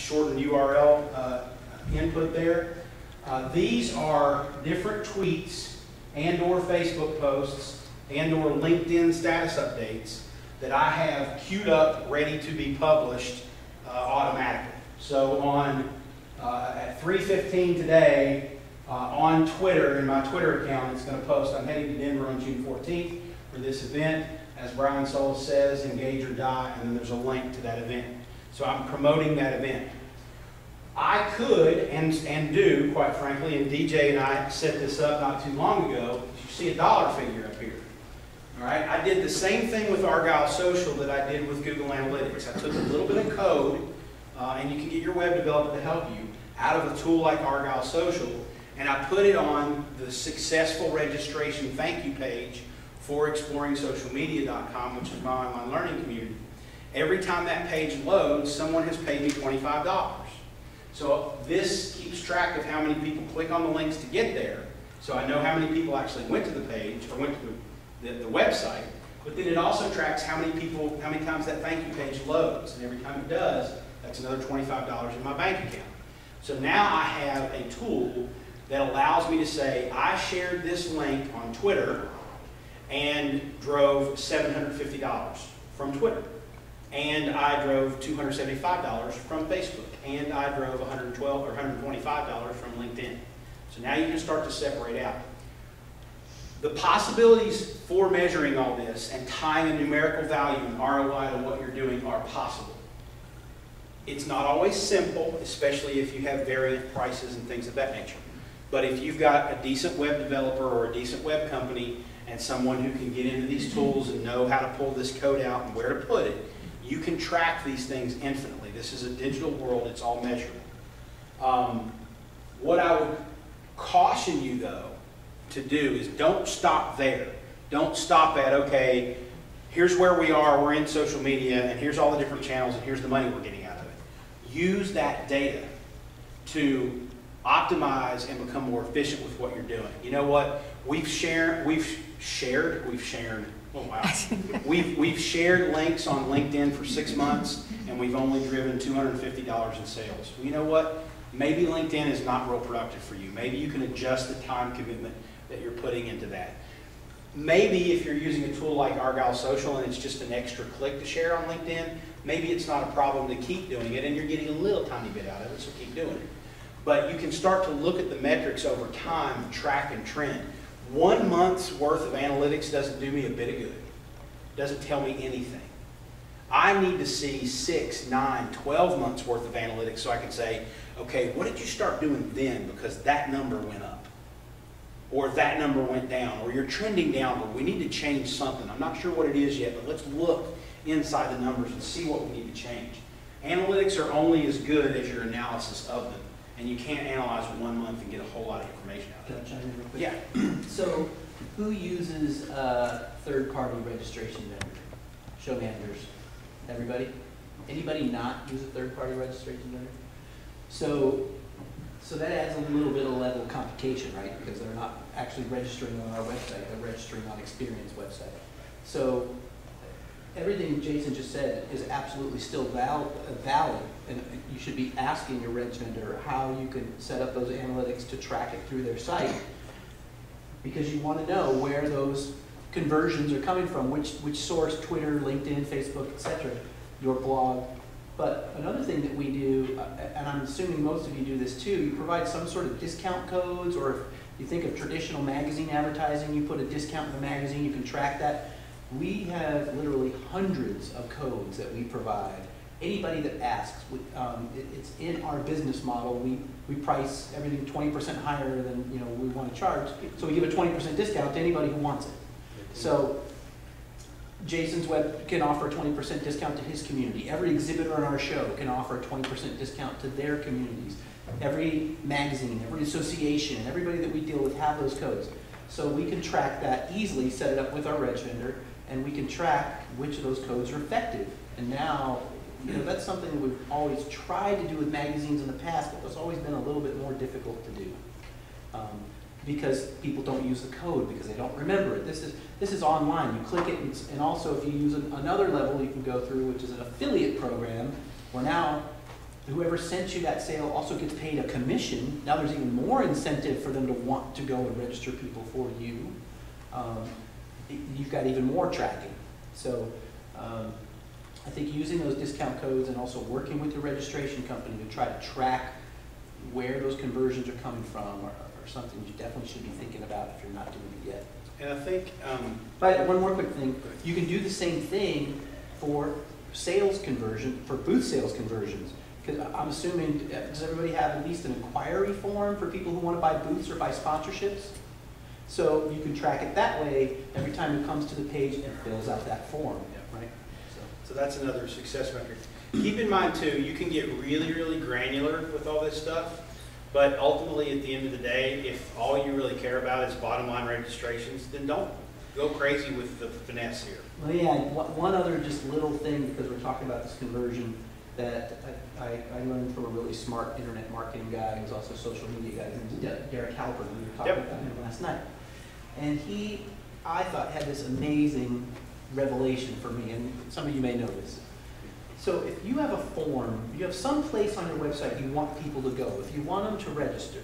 shortened URL input there. These are different tweets and or Facebook posts and or LinkedIn status updates that I have queued up ready to be published automatically. So on at 3:15 today on Twitter, in my Twitter account, it's going to post, I'm heading to Denver on June 14th for this event. As Brian Souls says, engage or die, and then there's a link to that event. So I'm promoting that event. I could, and do, quite frankly, and DJ and I set this up not too long ago, you see a dollar figure up here. All right, I did the same thing with Argyle Social that I did with Google Analytics. I took a little bit of code, and you can get your web developer to help you, out of a tool like Argyle Social, and I put it on the successful registration thank you page for ExploringSocialMedia.com, which is my online learning community. Every time that page loads, someone has paid me $25. So this keeps track of how many people click on the links to get there, so I know how many people actually went to the page, or went to the website, but then it also tracks how many times that thank you page loads, and every time it does, that's another $25 in my bank account. So now I have a tool that allows me to say, I shared this link on Twitter and drove $750 from Twitter. And I drove $275 from Facebook. And I drove $112 or $125 from LinkedIn. So now you can start to separate out. The possibilities for measuring all this and tying a numerical value and ROI to what you're doing are possible. It's not always simple, especially if you have variant prices and things of that nature. But if you've got a decent web developer or a decent web company and someone who can get into these tools and know how to pull this code out and where to put it, you can track these things infinitely. This is a digital world, it's all measurable. What I would caution you, though, to do is don't stop there. Don't stop at, okay, here's where we are, we're in social media, and here's all the different channels, and here's the money we're getting out of it. Use that data to optimize and become more efficient with what you're doing. You know what? We've shared, oh wow. We've shared links on LinkedIn for 6 months, and we've only driven $250 in sales. You know what? Maybe LinkedIn is not real productive for you. Maybe you can adjust the time commitment that you're putting into that. Maybe if you're using a tool like Argyle Social and it's just an extra click to share on LinkedIn, maybe it's not a problem to keep doing it and you're getting a little tiny bit out of it, so keep doing it. But you can start to look at the metrics over time, track and trend. 1 month's worth of analytics doesn't do me a bit of good. It doesn't tell me anything. I need to see 6, 9, 12 months worth of analytics so I can say, okay, what did you start doing then? Because that number went up. Or that number went down. Or you're trending downward. We need to change something. I'm not sure what it is yet, but let's look inside the numbers and see what we need to change. Analytics are only as good as your analysis of them. And you can't analyze 1 month and get a whole lot of information out of it. Can I chime in real quick? Yeah. So, who uses third-party registration vendor? Show me handers. Everybody? Anybody not use a third-party registration vendor? So that adds a little bit of level of complication, right? Because they're not actually registering on our website; they're registering on Experience website. So everything Jason just said is absolutely still valid, and you should be asking your reg vendor how you can set up those analytics to track it through their site, because you want to know where those conversions are coming from, which source, Twitter, LinkedIn, Facebook, etc., your blog. But another thing that we do, and I'm assuming most of you do this too, you provide some sort of discount codes, or if you think of traditional magazine advertising, you put a discount in the magazine, you can track that. We have literally hundreds of codes that we provide. Anybody that asks, it's in our business model. We price everything 20% higher than we want to charge, so we give a 20% discount to anybody who wants it. So Jason's Web can offer a 20% discount to his community. Every exhibitor on our show can offer a 20% discount to their communities. Every magazine, every association, and everybody that we deal with have those codes. So we can track that easily, set it up with our reg vendor, and we can track which of those codes are effective. And now, that's something that we've always tried to do with magazines in the past, but it's always been a little bit more difficult to do. Because people don't use the code because they don't remember it. This is online. You click it, and also if you use another level you can go through, which is an affiliate program, where now whoever sent you that sale also gets paid a commission. Now there's even more incentive for them to want to go and register people for you. You've got even more tracking. So I think using those discount codes and also working with your registration company to try to track where those conversions are coming from are something you definitely should be thinking about if you're not doing it yet. And I think, but one more quick thing, you can do the same thing for sales conversion, for booth sales conversions. Because I'm assuming, does everybody have at least an inquiry form for people who want to buy booths or buy sponsorships? So you can track it that way. Every time it comes to the page, it fills out that form, right? So that's another success metric. Keep in mind too, you can get really, really granular with all this stuff, but ultimately at the end of the day, if all you really care about is bottom line registrations, then don't go crazy with the finesse here. Well, yeah, one other just little thing, because we're talking about this conversion, that I learned from a really smart internet marketing guy who's also a social media guy, his name's Derek Halpern. We were talking about him last night. And he, I thought, had this amazing revelation for me, and some of you may know this. So if you have a form, you have some place on your website you want people to go, if you want them to register,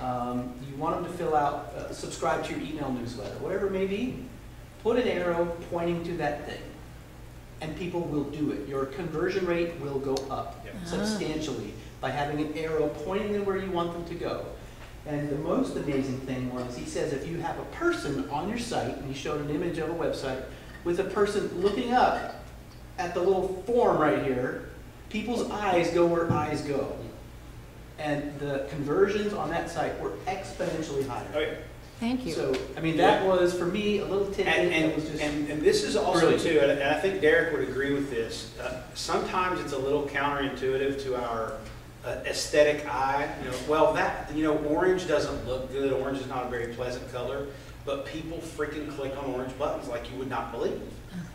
you want them to fill out, subscribe to your email newsletter, whatever it may be, put an arrow pointing to that thing, and people will do it. Your conversion rate will go up substantially by having an arrow pointing them where you want them to go. And the most amazing thing was, he says if you have a person on your site, and he showed an image of a website, with a person looking up at the little form right here, people's eyes go where eyes go. And the conversions on that site were exponentially higher. Okay. Thank you. So, I mean, that was, for me, a little tidbit that was just... And this is also, brilliant. too, and I think Derek would agree with this, sometimes it's a little counterintuitive to our aesthetic eye. You know, well, that, you know, orange doesn't look good. Orange is not a very pleasant color, but people freaking click on orange buttons like you would not believe.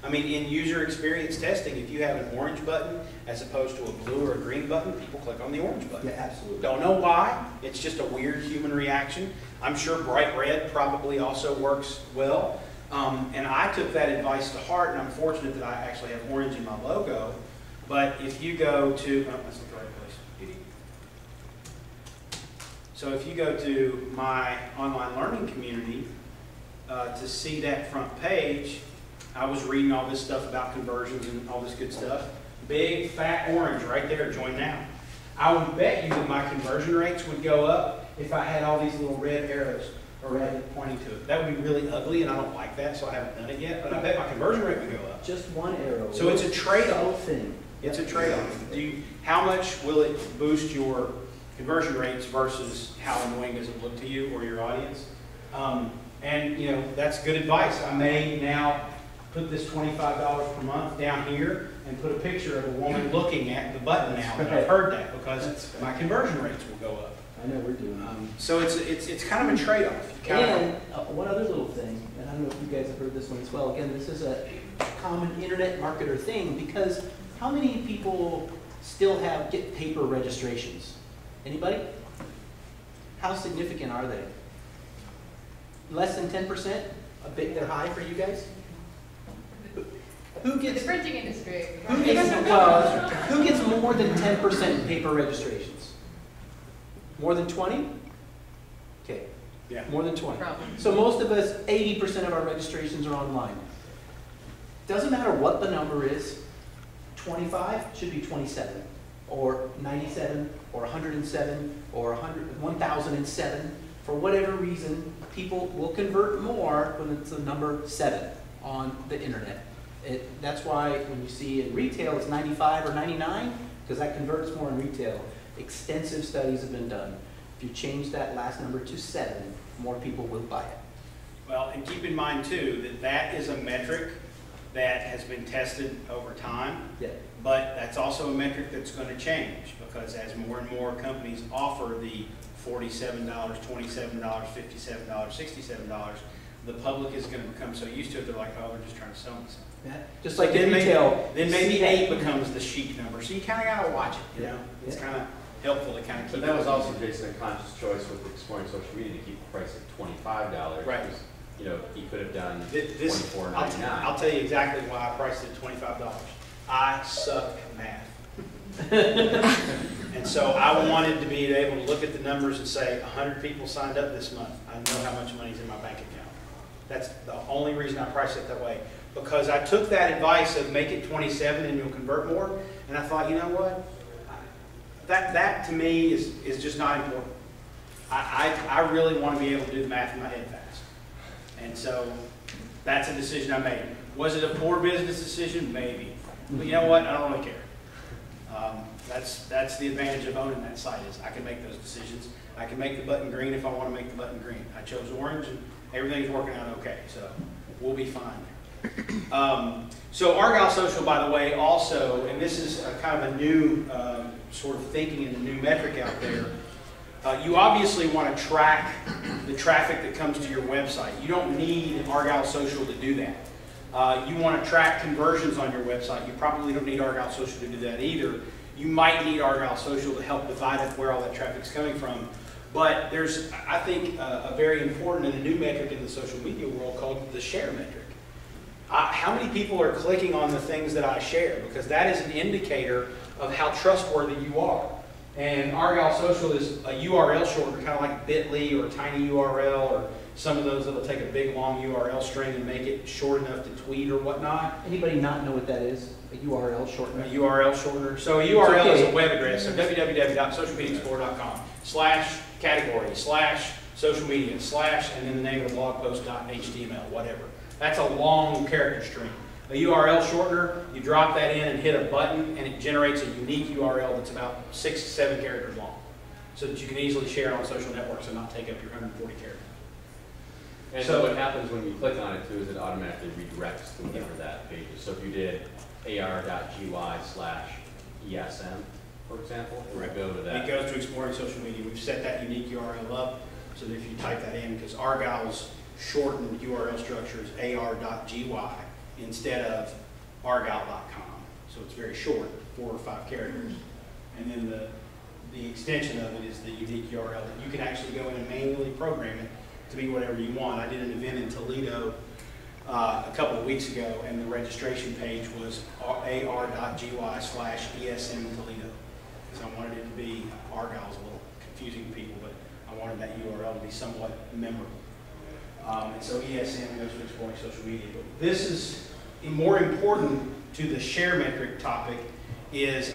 I mean, in user experience testing, if you have an orange button as opposed to a blue or a green button, people click on the orange button. Yeah, absolutely. Don't know why. It's just a weird human reaction. I'm sure bright red probably also works well. And I took that advice to heart, and I'm fortunate that I actually have orange in my logo. But if you go to, oh, that's not the right place. So if you go to my online learning community to see that front page, I was reading all this stuff about conversions and all this good stuff. Big, fat orange right there, join now. I would bet you that my conversion rates would go up if I had all these little red arrows or red pointing to it. That would be really ugly, and I don't like that, so I haven't done it yet. But I bet my conversion rate would go up. Just one arrow. So it's a trade-off. Thing. It's a trade-off. How much will it boost your conversion rates versus how annoying does it look to you or your audience? And you know, that's good advice. I may now put this $25 per month down here and put a picture of a woman looking at the button now. And I've heard that because my conversion rates will go up. I know we're doing so it's kind of a trade-off. And one other little thing, and I don't know if you guys have heard this one as well. Again, this is a common internet marketer thing, because how many people still get paper registrations? Anybody? How significant are they? Less than 10%? A bit they're high for you guys? Who gets the printing industry? who gets more than 10% paper registrations? More than 20? Okay. Yeah. More than 20. Probably. So most of us, 80% of our registrations are online. Doesn't matter what the number is. 25 should be 27, or 97, or 107, or 1,007. For whatever reason, people will convert more when it's the number 7 on the internet. That's why when you see in retail it's 95 or 99, because that converts more in retail. Extensive studies have been done. If you change that last number to 7, more people will buy it. Well, and keep in mind too that that is a metric that has been tested over time. Yeah. But that's also a metric that's going to change, because as more and more companies offer the $47, $27, $57, $67, the public is going to become so used to it, they're like, oh, they're just trying to sell me something. Yeah. Just like in retail. Then maybe 8 becomes the chic number. So you kind of got to watch it, you know? It's kind of helpful to kind of keep But that was also, Jason, a conscious choice with exploring social media to keep the price at $25. Right. You know, he could have done $24.99. I'll tell you exactly why I priced it at $25. I suck at math. And so I wanted to be able to look at the numbers and say, 100 people signed up this month. I know how much money's in my bank account. That's the only reason I priced it that way. Because I took that advice of make it 27 and you'll convert more, and I thought, you know what? That to me is just not important. I really want to be able to do the math in my head fast. And so that's a decision I made. Was it a poor business decision? Maybe. But you know what? I don't really care. That's the advantage of owning that site is I can make those decisions. I can make the button green if I want to make the button green. I chose orange and everything's working out okay. So we'll be fine there. So Argyle Social, by the way, also, and this is kind of a new sort of thinking and a new metric out there, you obviously want to track the traffic that comes to your website. You don't need Argyle Social to do that. You want to track conversions on your website. You probably don't need Argyle Social to do that either. You might need Argyle Social to help divide up where all that traffic's coming from. But there's, I think, a very important and a new metric in the social media world called the share metric. How many people are clicking on the things that I share? Because that is an indicator of how trustworthy you are. And Argyle Social is a URL shortener, kind of like bit.ly or tiny URL or some of those that'll take a big long URL string and make it short enough to tweet or whatnot. Anybody not know what that is? A URL shortener? A URL shortener. So a URL is a web address. So www.socialmediaexplorer.com/category/social media/ and then the name of the blog post.html, whatever. That's a long character string. A URL shortener, you drop that in and hit a button and it generates a unique URL that's about 6 to 7 characters long so that you can easily share it on social networks and not take up your 140 characters. And so what happens when you click on it too is it automatically redirects to whatever that page is. So if you did ar.gy/ESM, for example, it would go to that. It goes to exploring social media. We've set that unique URL up so that if you type that in, because Argyle's shortened URL structure is ar.gy instead of argyle.com. So it's very short, 4 or 5 characters. And then the extension of it is the unique URL that you can actually go in and manually program it to be whatever you want. I did an event in Toledo a couple of weeks ago, and the registration page was ar.gy/ESM Toledo. So I wanted it to be, Argyle's a little confusing to people, but I wanted that URL to be somewhat memorable. And so ESM goes to exploring social media. But this is more important to the share metric topic is